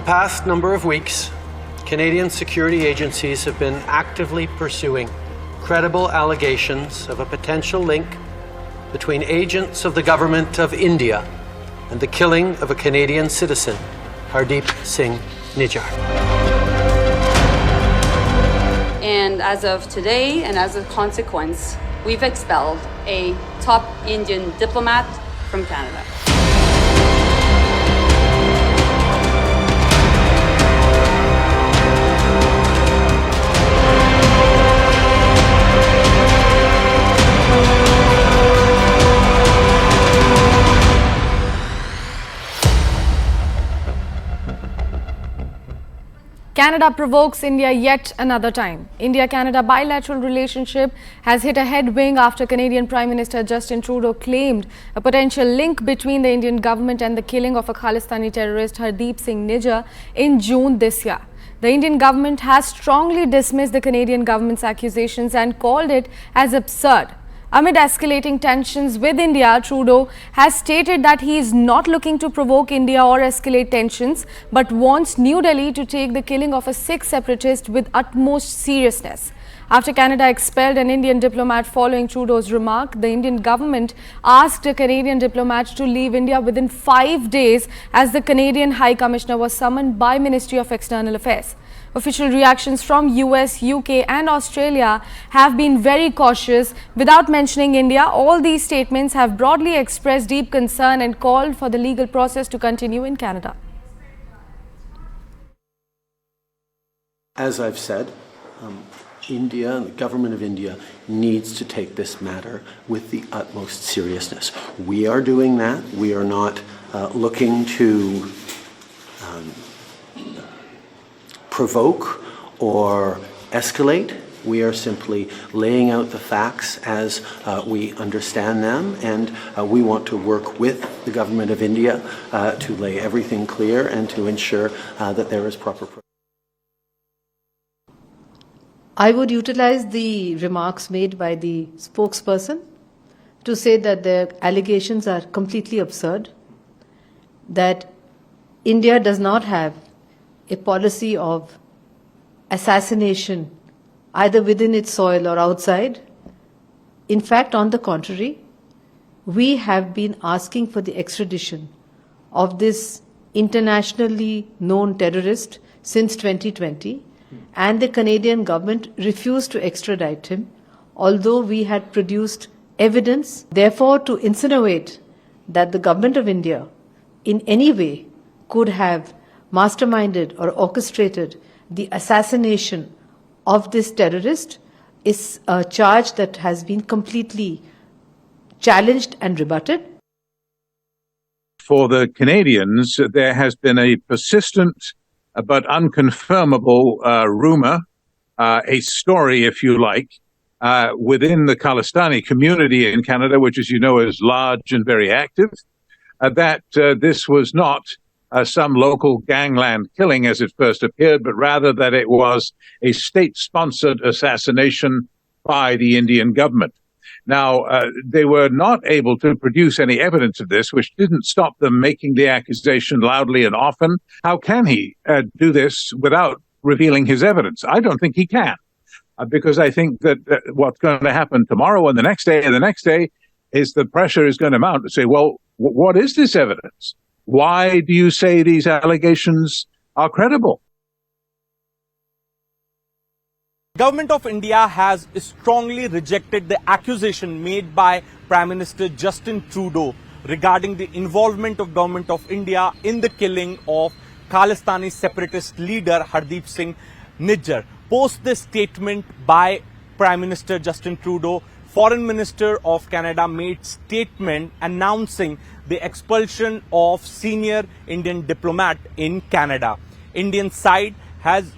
past number of weeks, Canadian security agencies have been actively pursuing credible allegations of a potential link between agents of the government of India and the killing of a Canadian citizen, Hardeep Singh Niihjar. And as of today, and as a consequence, we've expelled a top Indian diplomat from Canada. Canada provokes India yet another time. India-Canada bilateral relationship has hit a headwind after Canadian Prime Minister Justine Trudeau claimed a potential link between the Indian government and the killing of a Khalistani terrorist Hardeep Singh Niihjar in June this year. The Indian government has strongly dismissed the Canadian government's accusations and called it as absurd. Amid escalating tensions with India, Trudeau has stated that he is not looking to provoke India or escalate tensions, but wants New Delhi to take the killing of a Sikh separatist with utmost seriousness. After Canada expelled an Indian diplomat following Trudeau's remark, the Indian government asked a Canadian diplomat to leave India within 5 days as the Canadian High Commissioner was summoned by Ministry of External Affairs. Official reactions from US, UK and Australia have been very cautious. Without mentioning India, all these statements have broadly expressed deep concern and called for the legal process to continue in Canada. As I've said, India and the government of India needs to take this matter with the utmost seriousness. We are doing that. We are not looking to provoke or escalate. We are simply laying out the facts as we understand them, and we want to work with the government of India to lay everything clear and to ensure that there is proper. I would utilize the remarks made by the spokesperson to say that the allegations are completely absurd, that India does not have a policy of assassination either within its soil or outside. In fact, on the contrary, we have been asking for the extradition of this internationally known terrorist since 2020, and the Canadian government refused to extradite him, although we had produced evidence. Therefore, to insinuate that the government of India in any way could have masterminded or orchestrated the assassination of this terrorist is a charge that has been completely challenged and rebutted. For the Canadians, there has been a persistent but unconfirmable rumor, a story, if you like, within the Khalistani community in Canada, which, as you know, is large and very active, that this was not some local gangland killing as it first appeared, but rather that it was a state-sponsored assassination by the Indian government. Now, they were not able to produce any evidence of this, which didn't stop them making the accusation loudly and often. How can he do this without revealing his evidence? I don't think he can, because I think that what's going to happen tomorrow and the next day and the next day is the pressure is going to mount to say, well, what is this evidence? Why do you say these allegations are credible? Government of India has strongly rejected the accusation made by Prime Minister Justine Trudeau regarding the involvement of Government of India in the killing of Khalistani separatist leader Hardeep Singh Niihjar. Post this statement by Prime Minister Justine Trudeau, Foreign Minister of Canada made statement announcing the expulsion of senior Indian diplomat in Canada. Indian side has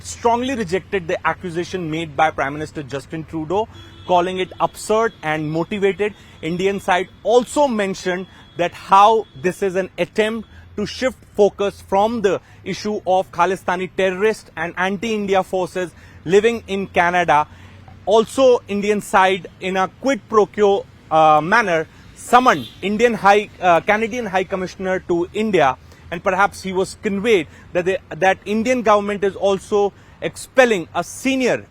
strongly rejected the accusation made by Prime Minister Justine Trudeau, calling it absurd and motivated. Indian side also mentioned that how this is an attempt to shift focus from the issue of Khalistani terrorists and anti-India forces living in Canada. Also, Indian side, in a quid pro quo manner, summoned Canadian High Commissioner to India, and perhaps he was conveyed that that Indian government is also expelling a senior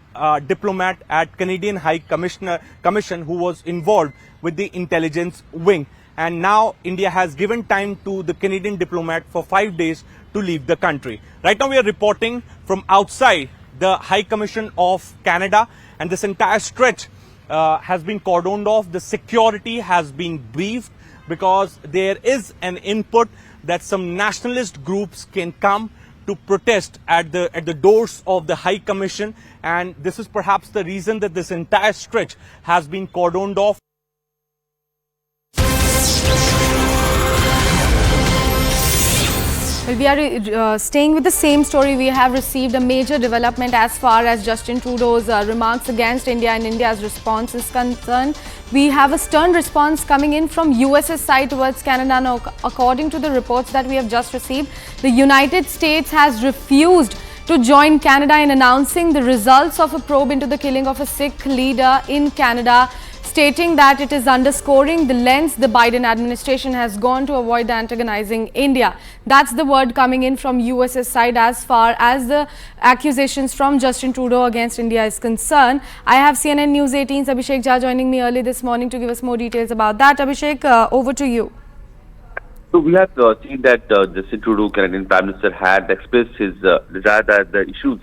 diplomat at Canadian High Commission who was involved with the intelligence wing. And now India has given time to the Canadian diplomat for 5 days to leave the country. Right now we are reporting from outside the High Commission of Canada, and this entire stretch has been cordoned off. The security has been briefed because there is an input that some nationalist groups can come to protest at the doors of the High Commission, and this is perhaps the reason that this entire stretch has been cordoned off. Well, we are staying with the same story. We have received a major development as far as Justin Trudeau's remarks against India and India's response is concerned. We have a stern response coming in from US's side towards Canada. Now, according to the reports that we have just received, the United States has refused to join Canada in announcing the results of a probe into the killing of a Sikh leader in Canada, stating that it is underscoring the lens the Biden administration has gone to avoid antagonizing India. That's the word coming in from US's side as far as the accusations from Justin Trudeau against India is concerned. I have CNN News 18's Abhishek Jha joining me early this morning to give us more details about that. Abhishek, over to you. So we have seen that Justin Trudeau, Canadian Prime Minister, had expressed his desire that the issues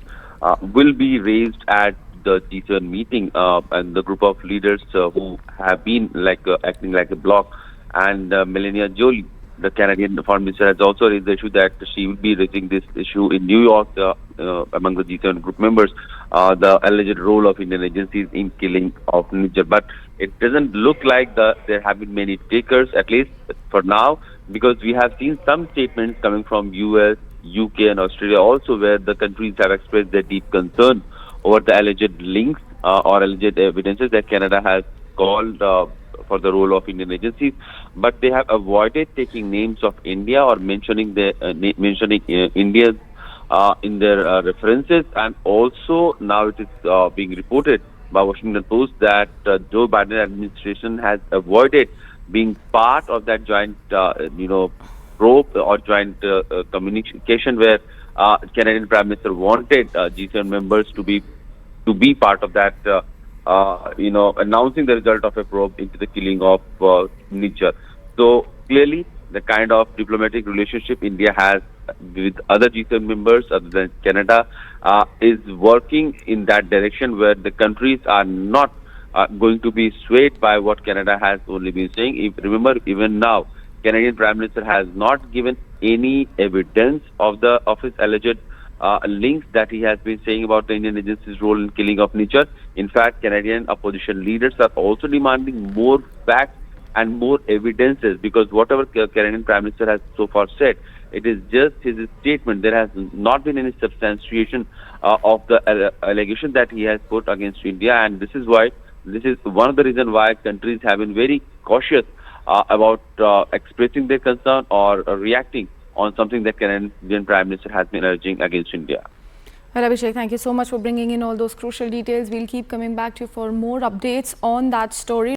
will be raised at the G7 meeting, and the group of leaders who have been acting like a bloc, and Melania Jolie, the Canadian Foreign Minister, has also raised the issue that she will be raising this issue in New York among the G7 group members, the alleged role of Indian agencies in killing of Niihjar. But it doesn't look like there have been many takers, at least for now, because we have seen some statements coming from US, UK and Australia also, where the countries have expressed their deep concern over the alleged links or alleged evidences that Canada has called for the role of Indian agencies, but they have avoided taking names of India or mentioning India in their references. And also now it is being reported by Washington Post that Joe Biden administration has avoided being part of that joint probe or joint communication where Canadian Prime Minister wanted G7 members to be part of that, announcing the result of a probe into the killing of Niihjar. So clearly, the kind of diplomatic relationship India has with other G7 members other than Canada is working in that direction, where the countries are not going to be swayed by what Canada has only been saying. Remember, even now, Canadian Prime Minister has not given any evidence of his alleged links that he has been saying about the Indian agency's role in killing of Niihjar. In fact, Canadian opposition leaders are also demanding more facts and more evidences, because whatever Canadian Prime Minister has so far said, it is just his statement. There has not been any substantiation of the allegation that he has put against India, and this is one of the reasons why countries have been very cautious about expressing their concern or reacting on something that Canadian Prime Minister has been urging against India. Well, Abhishek, thank you so much for bringing in all those crucial details. We'll keep coming back to you for more updates on that story.